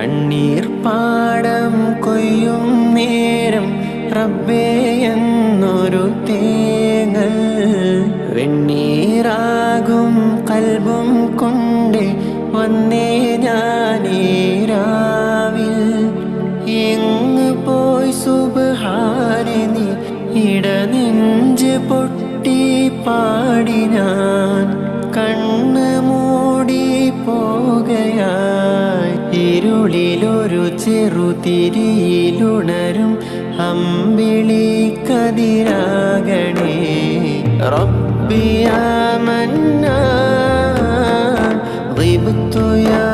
കണ്ണീർ പാടം കൊയ്യും നേരം റബ്ബേ എന്നൊരു തേങ്ങൽ വെണ്ണീറാകും കൽബും കൊണ്ട് വന്നേ ഞാനീരാവിൽ എങ്ങ് പോയി സുബ്ഹാനെ നീ ഇടനെഞ്ച് പൊട്ടി പാടി ഞാൻ കണ്ണ് മൂടി പോകയായി ഇരുളിലൊരു ചെറുതിരിയിലുണരും അമ്പിളി കതിരാകണേ റബ്ബി യാ മന്നാൻ ളിബ്തു യാ